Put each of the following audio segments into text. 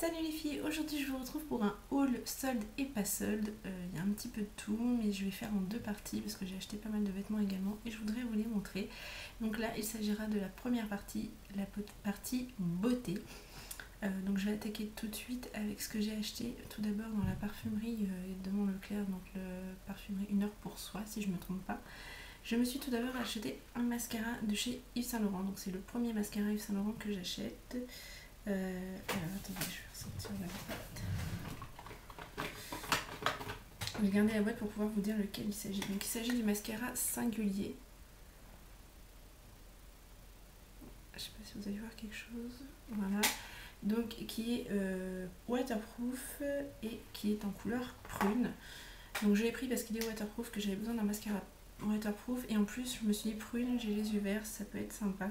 Salut les filles, aujourd'hui je vous retrouve pour un haul solde et pas solde. Il y a un petit peu de tout, mais je vais faire en deux parties parce que j'ai acheté pas mal de vêtements également et je voudrais vous les montrer. Donc là il s'agira de la première partie, la partie beauté. Donc je vais attaquer tout de suite avec ce que j'ai acheté tout d'abord dans la parfumerie de mon Leclerc, donc la parfumerie Une heure pour soi si je ne me trompe pas. Je me suis tout d'abord acheté un mascara de chez Yves Saint Laurent, donc c'est le premier mascara Yves Saint Laurent que j'achète. Alors attendez, je vais ressortir la boîte. J'ai gardé la boîte pour pouvoir vous dire lequel il s'agit. Donc il s'agit du mascara Singulier. Je sais pas si vous allez voir quelque chose. Voilà. Donc qui est waterproof et qui est en couleur prune. Donc je l'ai pris parce qu'il est waterproof, que j'avais besoin d'un mascara waterproof. Et en plus je me suis dit prune, j'ai les yeux verts, ça peut être sympa.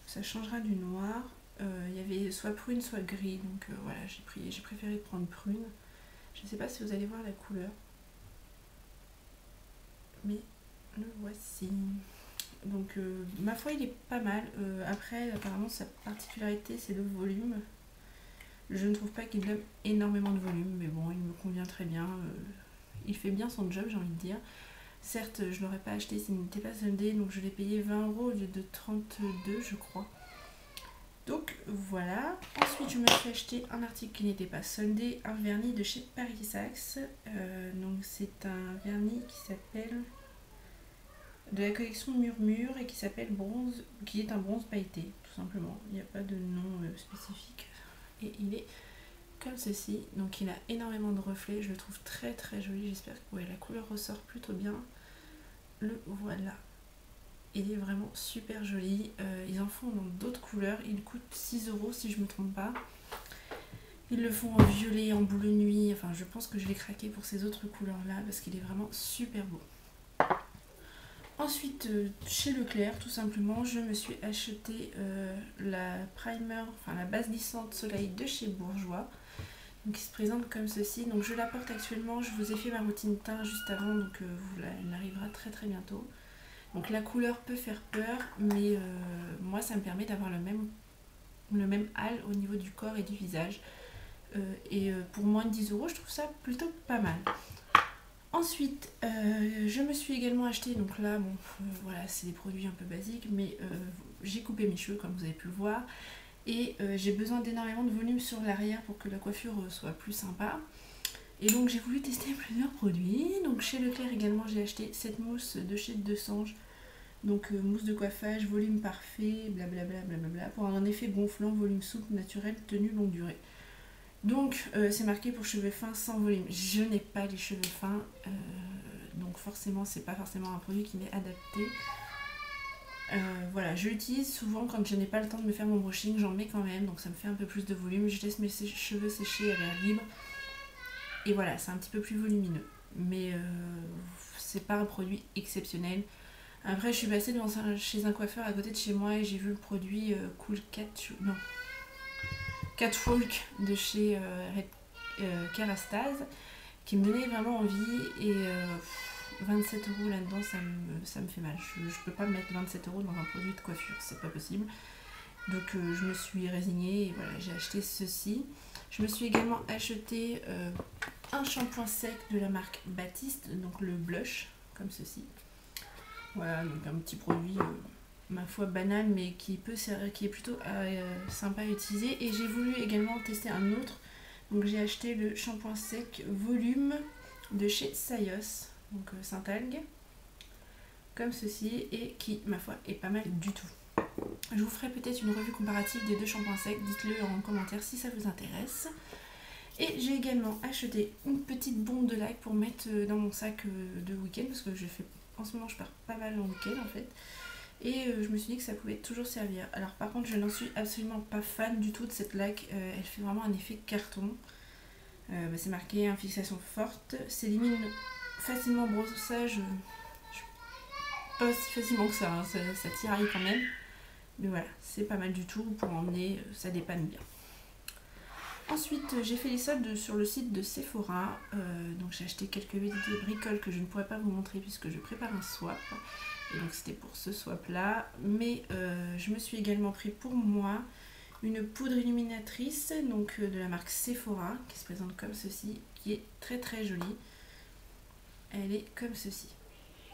Ça changera du noir. Il y avait soit prune soit gris, donc voilà, j'ai préféré prendre prune. Je ne sais pas si vous allez voir la couleur, mais le voici. Donc ma foi il est pas mal. Après apparemment sa particularité c'est le volume. Je ne trouve pas qu'il donne énormément de volume, mais bon il me convient très bien. Il fait bien son job, j'ai envie de dire. Certes je ne l'aurais pas acheté s'il n'était pas soldé, donc je l'ai payé 20 € au lieu de 32 je crois. Donc voilà, ensuite je me suis acheté un article qui n'était pas soldé, un vernis de chez Paris Saxe. Donc c'est un vernis qui s'appelle de la collection Murmure et qui s'appelle bronze, qui est un bronze pailleté tout simplement. Il n'y a pas de nom spécifique et il est comme ceci. Donc il a énormément de reflets, je le trouve très très joli. J'espère que la couleur ressort plutôt bien. Le voilà. Il est vraiment super joli. Ils en font dans d'autres couleurs. Il coûte 6 € si je me trompe pas. Ils le font en violet, en boule de nuit. Enfin, je pense que je vais craquer pour ces autres couleurs-là parce qu'il est vraiment super beau. Ensuite, chez Leclerc, tout simplement, je me suis acheté la primer, enfin la base lissante soleil de chez Bourjois. Donc, il se présente comme ceci. Donc, je la porte actuellement. Je vous ai fait ma routine teint juste avant, donc elle arrivera très très bientôt. Donc la couleur peut faire peur, mais moi ça me permet d'avoir le même hâle au niveau du corps et du visage. Et pour moins de 10 € je trouve ça plutôt pas mal. Ensuite je me suis également acheté, donc là bon voilà c'est des produits un peu basiques, mais j'ai coupé mes cheveux comme vous avez pu le voir. Et j'ai besoin d'énormément de volume sur l'arrière pour que la coiffure soit plus sympa. Et donc j'ai voulu tester plusieurs produits. Donc chez Leclerc également j'ai acheté cette mousse de chez Desange. Donc mousse de coiffage, volume parfait, blablabla, blablabla, pour un effet gonflant, volume souple, naturel, tenue longue durée. Donc c'est marqué pour cheveux fins sans volume. Je n'ai pas les cheveux fins, donc forcément c'est pas forcément un produit qui m'est adapté. Voilà, je l'utilise souvent quand je n'ai pas le temps de me faire mon brushing, j'en mets quand même, donc ça me fait un peu plus de volume. Je laisse mes cheveux sécher à l'air libre. Et voilà, c'est un petit peu plus volumineux. Mais c'est pas un produit exceptionnel. Après, je suis passée chez un coiffeur à côté de chez moi et j'ai vu le produit Cool Catwalk de chez Kerastase qui me donnait vraiment envie. Et 27 € là-dedans, ça me fait mal. Je peux pas mettre 27 € dans un produit de coiffure, c'est pas possible. Donc je me suis résignée et voilà, j'ai acheté ceci. Je me suis également acheté un shampoing sec de la marque Baptiste, donc le blush, comme ceci. Voilà, donc un petit produit, ma foi banal, mais qui est plutôt sympa à utiliser. Et j'ai voulu également tester un autre. Donc j'ai acheté le shampoing sec volume de chez Sayos, donc Saint-Algue, comme ceci, et qui, ma foi, est pas mal du tout. Je vous ferai peut-être une revue comparative des deux shampoings secs, dites-le en commentaire si ça vous intéresse. Et j'ai également acheté une petite bombe de lac pour mettre dans mon sac de week-end, parce que en ce moment je pars pas mal en week-end en fait. Et je me suis dit que ça pouvait toujours servir. Alors par contre je n'en suis absolument pas fan du tout de cette laque, elle fait vraiment un effet carton. C'est marqué fixation forte, s'élimine facilement au brossage, pas aussi facilement que ça, hein, ça tiraille quand même. Mais voilà, c'est pas mal du tout pour emmener, ça dépanne bien. Ensuite, j'ai fait les soldes sur le site de Sephora. Donc j'ai acheté quelques petites bricoles que je ne pourrais pas vous montrer puisque je prépare un swap. Et donc c'était pour ce swap là. Mais je me suis également pris pour moi une poudre illuminatrice donc de la marque Sephora qui se présente comme ceci, qui est très très jolie. Elle est comme ceci.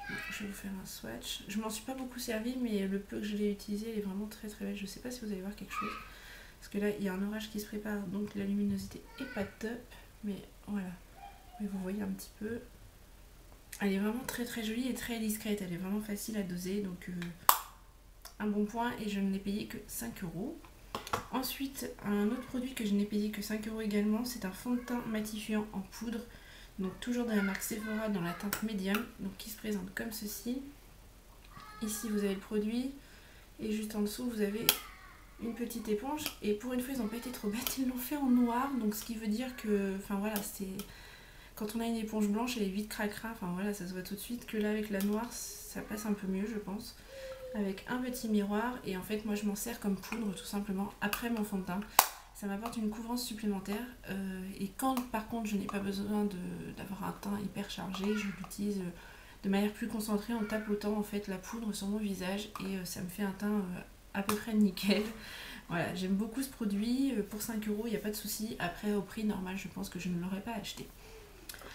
Donc, je vais vous faire un swatch. Je m'en suis pas beaucoup servi, mais le peu que je l'ai utilisé, elle est vraiment très très belle. Je sais pas si vous allez voir quelque chose, parce que là il y a un orage qui se prépare, donc la luminosité est pas top, mais voilà. Mais vous voyez un petit peu. Elle est vraiment très très jolie et très discrète. Elle est vraiment facile à doser, donc un bon point, et je ne l'ai payé que 5 €. Ensuite, un autre produit que je n'ai payé que 5 € également, c'est un fond de teint matifiant en poudre. Donc toujours de la marque Sephora dans la teinte médium, donc qui se présente comme ceci. Ici vous avez le produit et juste en dessous vous avez une petite éponge, et pour une fois ils n'ont pas été trop bêtes, ils l'ont fait en noir, donc ce qui veut dire que, enfin voilà, c'est quand on a une éponge blanche elle est vite cracra, enfin voilà, ça se voit tout de suite, que là avec la noire ça passe un peu mieux je pense, avec un petit miroir. Et en fait moi je m'en sers comme poudre tout simplement après mon fond de teint. Ça m'apporte une couvrance supplémentaire, et quand par contre je n'ai pas besoin d'avoir un teint hyper chargé, je l'utilise de manière plus concentrée en tapotant en fait la poudre sur mon visage, et ça me fait un teint à peu près nickel. Voilà, j'aime beaucoup ce produit, pour 5 €, il n'y a pas de souci. Après au prix normal je pense que je ne l'aurais pas acheté.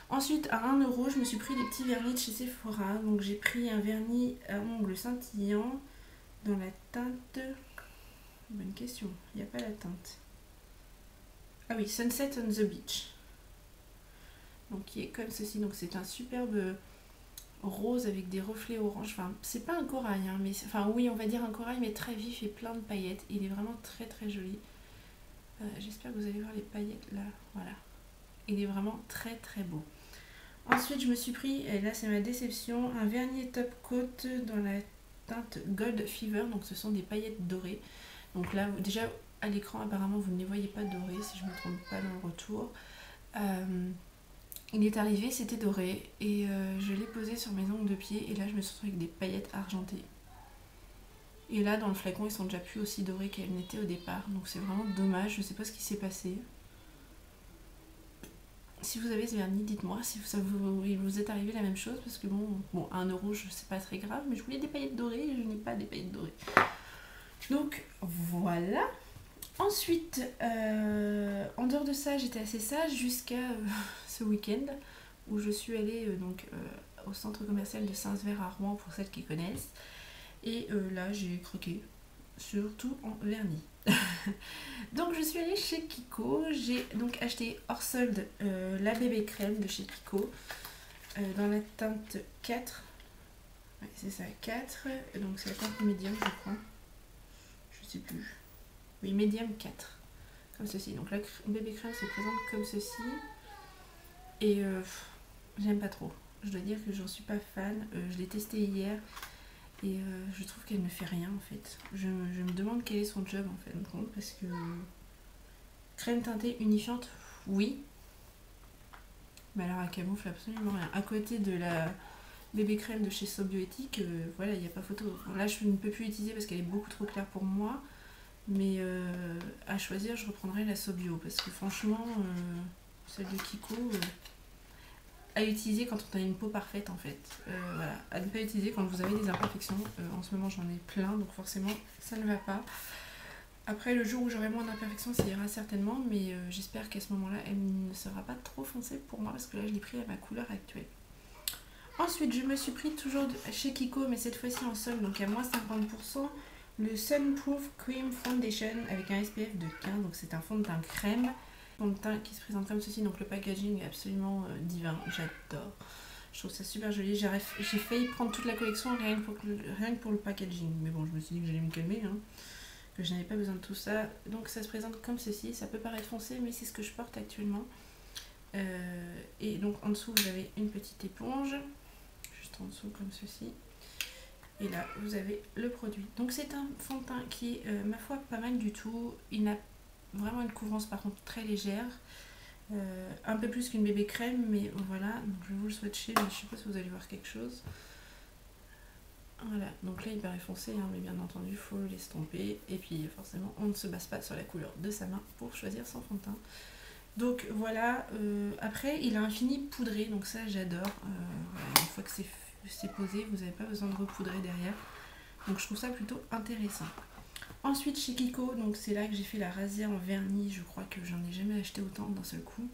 Ensuite à 1 € je me suis pris des petits vernis de chez Sephora. Donc j'ai pris un vernis à ongles scintillant dans la teinte... Bonne question, il n'y a pas la teinte. Ah oui, Sunset on the Beach. Donc qui est comme ceci, donc c'est un superbe rose avec des reflets orange. Enfin, c'est pas un corail, hein, mais enfin oui, on va dire un corail, mais très vif et plein de paillettes. Il est vraiment très très joli. J'espère que vous allez voir les paillettes là. Voilà. Il est vraiment très très beau. Ensuite, je me suis pris, et là c'est ma déception, un vernis top coat dans la teinte Gold Fever. Donc ce sont des paillettes dorées. Donc là, déjà à l'écran apparemment vous ne les voyez pas dorées, si je ne me trompe pas dans le retour. Il est arrivé, c'était doré, et je l'ai posé sur mes ongles de pied, et là je me suis retrouvée avec des paillettes argentées. Et là dans le flacon ils sont déjà plus aussi dorés qu'elles n'étaient au départ, donc c'est vraiment dommage, je sais pas ce qui s'est passé. Si vous avez ce vernis, dites-moi si il vous est arrivé la même chose, parce que bon 1 € c'est pas très grave, mais je voulais des paillettes dorées et je n'ai pas des paillettes dorées. Donc voilà. Ensuite, en dehors de ça, j'étais assez sage jusqu'à ce week-end où je suis allée au centre commercial de Saint-Sever à Rouen, pour celles qui connaissent. Et là, j'ai croqué, surtout en vernis. Donc je suis allée chez Kiko. J'ai donc acheté hors solde la bébé crème de chez Kiko dans la teinte 4. Ouais, c'est ça, 4. Donc c'est la teinte médium, je crois. Je sais plus. Oui, médium 4, comme ceci. Donc la bébé crème se présente comme ceci. Et j'aime pas trop. Je dois dire que j'en suis pas fan. Je l'ai testée hier et je trouve qu'elle ne fait rien en fait. Je me demande quel est son job en fait, parce que crème teintée unifiante, oui. Mais alors elle camoufle absolument rien. À côté de la bébé crème de chez Sobioéthique, voilà, il n'y a pas photo. Là je ne peux plus l'utiliser parce qu'elle est beaucoup trop claire pour moi. Mais à choisir, je reprendrai la Sobio, parce que franchement, celle de Kiko, à utiliser quand on a une peau parfaite en fait. Voilà, à ne pas utiliser quand vous avez des imperfections. En ce moment j'en ai plein, donc forcément ça ne va pas. Après le jour où j'aurai moins d'imperfections, ça ira certainement, mais j'espère qu'à ce moment-là, elle ne sera pas trop foncée pour moi, parce que là je l'ai pris à ma couleur actuelle. Ensuite, je me suis pris toujours chez Kiko, mais cette fois-ci en solde, donc à moins 50%. Le Sunproof Cream Foundation avec un SPF de 15, donc c'est un fond de teint crème. Fond de teint qui se présente comme ceci, donc le packaging est absolument divin, j'adore. Je trouve ça super joli. J'ai failli prendre toute la collection rien que pour le packaging, mais bon, je me suis dit que j'allais me calmer, hein, que je n'avais pas besoin de tout ça. Donc ça se présente comme ceci, ça peut paraître foncé, mais c'est ce que je porte actuellement. Et donc en dessous vous avez une petite éponge, juste en dessous comme ceci. Et là, vous avez le produit. Donc c'est un fond de teint qui est, ma foi, pas mal du tout. Il a vraiment une couvrance par contre très légère. Un peu plus qu'une bébé crème, mais voilà. Donc je vais vous le swatcher, mais je sais pas si vous allez voir quelque chose. Voilà, donc là il paraît foncé, hein, mais bien entendu, il faut l'estomper. Et puis forcément, on ne se base pas sur la couleur de sa main pour choisir son fond de teint. Donc voilà, après il a un fini poudré, donc ça j'adore. Voilà, une fois que c'est posé, vous n'avez pas besoin de repoudrer derrière. Donc je trouve ça plutôt intéressant. Ensuite chez Kiko, donc c'est là que j'ai fait la rasière en vernis, je crois que j'en ai jamais acheté autant d'un seul coup.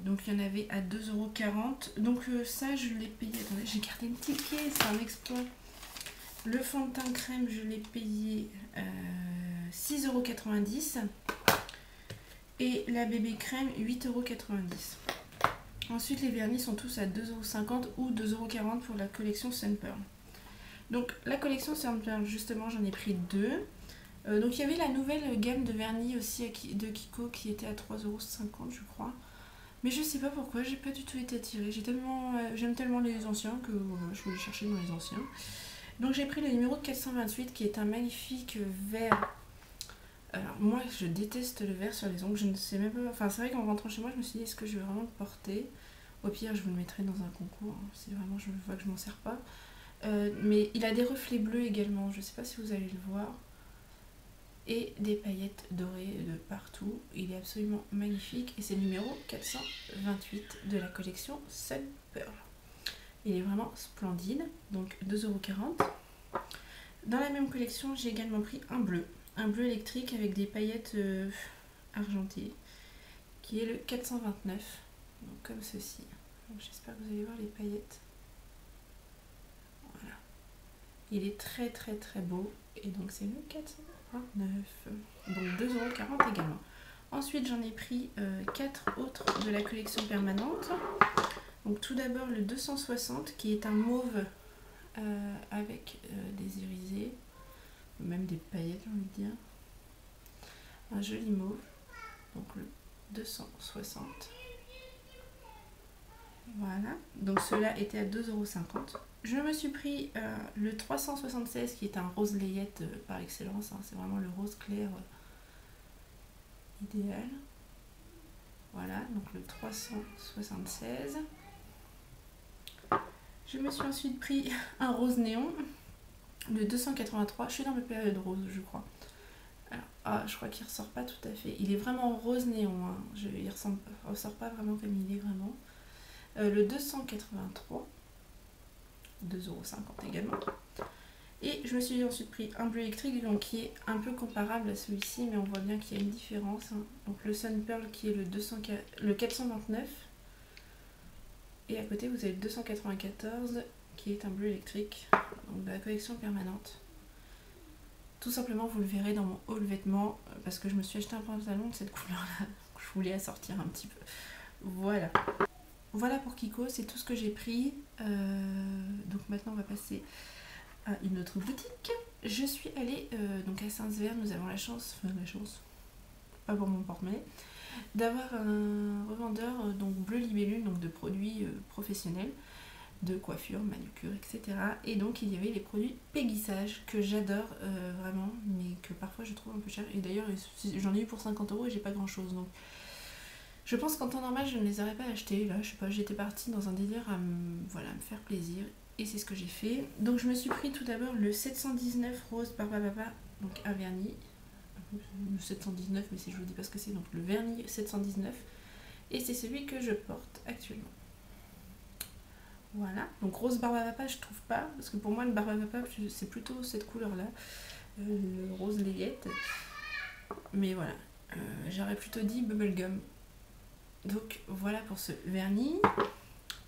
Donc il y en avait à 2,40 €. Donc ça je l'ai payé, attendez, j'ai gardé une ticket, c'est un exploit. Le fond de teint crème je l'ai payé 6,90 €. Et la bébé crème 8,90 €. Ensuite les vernis sont tous à 2,50 € ou 2,40 € pour la collection Sun Pearl. Donc la collection Sun Pearl, justement j'en ai pris deux. Donc il y avait la nouvelle gamme de vernis aussi de Kiko qui était à 3,50 € je crois. Mais je sais pas pourquoi, j'ai pas du tout été attirée. J'aime tellement les anciens que je voulais chercher dans les anciens. Donc j'ai pris le numéro 428 qui est un magnifique vert. Alors moi je déteste le vert sur les ongles, je ne sais même pas. Enfin c'est vrai qu'en rentrant chez moi je me suis dit est-ce que je vais vraiment le porter. Au pire je vous le mettrai dans un concours si vraiment je vois que je m'en sers pas. Mais il a des reflets bleus également, je sais pas si vous allez le voir. Et des paillettes dorées de partout. Il est absolument magnifique et c'est le numéro 428 de la collection Sun Pearl. Il est vraiment splendide, donc 2,40 €. Dans la même collection, j'ai également pris un bleu électrique avec des paillettes argentées, qui est le 429, donc comme ceci. J'espère que vous allez voir les paillettes. Voilà. Il est très très très beau et donc c'est le 429. Donc 2,40 € également. Ensuite j'en ai pris 4 autres de la collection permanente. Donc tout d'abord le 260 qui est un mauve avec des irisés, même des paillettes j'ai envie de dire. Un joli mauve. Donc le 260. Voilà. Donc ceux-là étaient à 2,50 €. Je me suis pris le 376 qui est un rose layette par excellence, hein. C'est vraiment le rose clair idéal. Voilà, donc le 376. Je me suis ensuite pris un rose néon, le 283. Je suis dans ma période rose, je crois. Alors, je crois qu'il ressort pas tout à fait. Il est vraiment rose néon, hein. Il ressort pas vraiment comme il est vraiment. Le 283. 2,50 € également. Et je me suis ensuite pris un bleu électrique donc, qui est un peu comparable à celui-ci, mais on voit bien qu'il y a une différence. Hein. Donc le Sun Pearl qui est le 429. Et à côté vous avez le 294 qui est un bleu électrique, donc de la collection permanente. Tout simplement vous le verrez dans mon haul vêtements parce que je me suis acheté un pantalon de cette couleur-là. Je voulais assortir un petit peu. Voilà. Voilà pour Kiko, c'est tout ce que j'ai pris. Donc maintenant on va passer à une autre boutique. Je suis allée donc à Saint-Sever, nous avons la chance, pas pour mon porte-monnaie, d'avoir un revendeur donc bleu libellule, donc de produits professionnels, de coiffure, manucure, etc. Et donc il y avait les produits péguissage que j'adore vraiment, mais que parfois je trouve un peu cher. Et d'ailleurs j'en ai eu pour 50 € et j'ai pas grand chose donc. Je pense qu'en temps normal, je ne les aurais pas achetés. Là, je sais pas, j'étais partie dans un délire à me faire plaisir. Et c'est ce que j'ai fait. Donc, je me suis pris tout d'abord le 719 rose Barbapapa, donc un vernis. Le 719, mais si je vous dis pas ce que c'est, donc le vernis 719. Et c'est celui que je porte actuellement. Voilà. Donc, rose Barbapapa, je trouve pas. Parce que pour moi, le Barbapapa, c'est plutôt cette couleur-là. Le rose layette. Mais voilà. J'aurais plutôt dit bubblegum. Donc voilà pour ce vernis.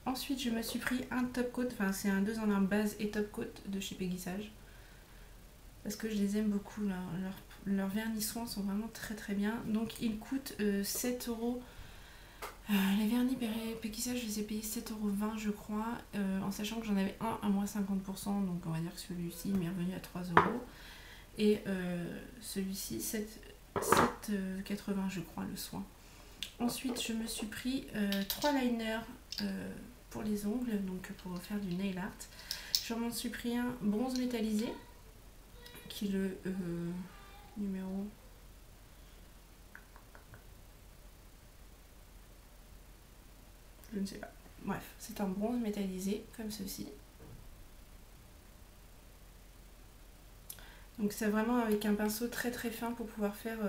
Ensuite je me suis pris un top coat, enfin c'est un 2 en 1 base et top coat de chez Péguissage. Parce que je les aime beaucoup, leurs vernis soins sont vraiment très très bien. Donc ils coûtent 7 €. Les vernis Péguissage je les ai payés 7,20 € je crois. En sachant que j'en avais un à moins 50%, donc on va dire que celui-ci m'est revenu à 3 €. Et celui-ci 7,80 € je crois le soin. Ensuite, je me suis pris 3 liners pour les ongles, donc pour faire du nail art. Je m'en suis pris un bronze métallisé, qui est le numéro... Je ne sais pas. Bref, c'est un bronze métallisé, comme ceci. Donc c'est vraiment avec un pinceau très très fin pour pouvoir faire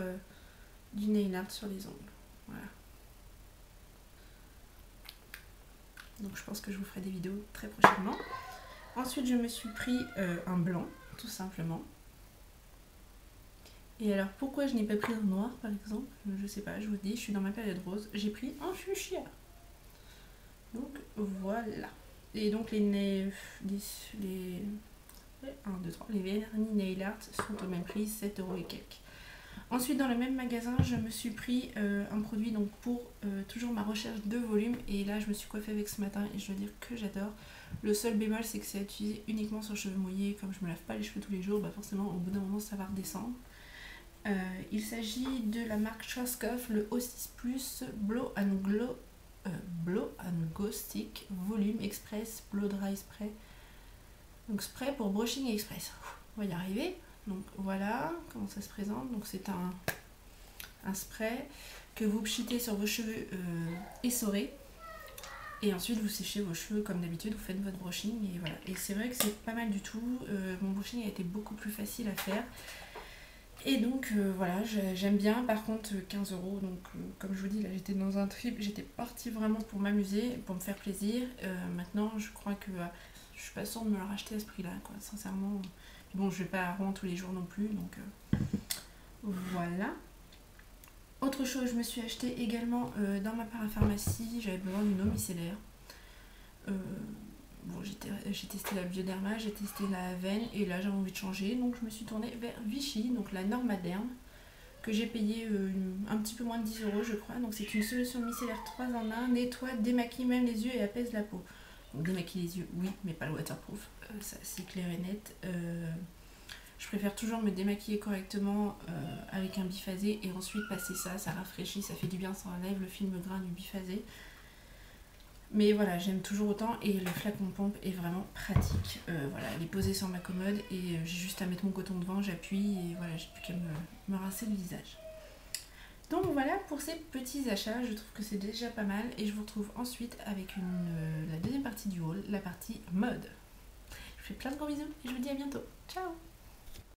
du nail art sur les ongles. Voilà. Donc je pense que je vous ferai des vidéos très prochainement. Ensuite je me suis pris un blanc, tout simplement. Et alors pourquoi je n'ai pas pris en noir par exemple, je sais pas, je vous dis, je suis dans ma période rose, j'ai pris un fuchsia. Donc voilà. Et donc les 1, 2, 3, les vernis nail art sont au même prix, 7 euros et quelques. Ensuite, dans le même magasin, je me suis pris un produit donc pour toujours ma recherche de volume. Et là, je me suis coiffée avec ce matin et je dois dire que j'adore. Le seul bémol, c'est que c'est utilisé uniquement sur cheveux mouillés. Comme je me lave pas les cheveux tous les jours, bah forcément, au bout d'un moment, ça va redescendre. Il s'agit de la marque Schwarzkopf, le O6 Plus Blow and Go Stick Volume Express Blow Dry Spray. Donc spray pour brushing express. On va y arriver. Donc voilà comment ça se présente. Donc c'est un spray que vous pchitez sur vos cheveux essorés. Et ensuite vous séchez vos cheveux comme d'habitude, vous faites votre brushing et voilà. Et c'est vrai que c'est pas mal du tout. Mon brushing a été beaucoup plus facile à faire. Et donc voilà, j'aime bien. Par contre 15 euros, donc comme je vous dis, là j'étais dans un trip, j'étais partie vraiment pour m'amuser, pour me faire plaisir. Maintenant je crois que je suis pas sûre de me le racheter à ce prix là, quoi, sincèrement. Bon, je vais pas à Rouen tous les jours non plus, donc voilà. Autre chose, je me suis acheté également dans ma parapharmacie, j'avais besoin d'une eau micellaire. Bon, j'ai testé la Bioderma, j'ai testé la Aven et là j'avais envie de changer, donc je me suis tournée vers Vichy, donc la Normaderm, que j'ai payé un petit peu moins de 10 euros je crois. Donc c'est une solution micellaire 3 en 1, nettoie, démaquille même les yeux et apaise la peau. Donc démaquille les yeux, oui, mais pas le waterproof, ça c'est clair et net. Je préfère toujours me démaquiller correctement avec un biphasé et ensuite passer ça, ça rafraîchit, ça fait du bien, ça enlève le film gras du biphasé. Mais voilà, j'aime toujours autant et le flacon pompe est vraiment pratique. Voilà, il est posé sur ma commode et j'ai juste à mettre mon coton devant, j'appuie et voilà, j'ai plus qu'à me rincer le visage. Donc voilà pour ces petits achats, je trouve que c'est déjà pas mal et je vous retrouve ensuite avec la deuxième partie du haul, la partie mode. Je vous fais plein de gros bisous et je vous dis à bientôt. Ciao!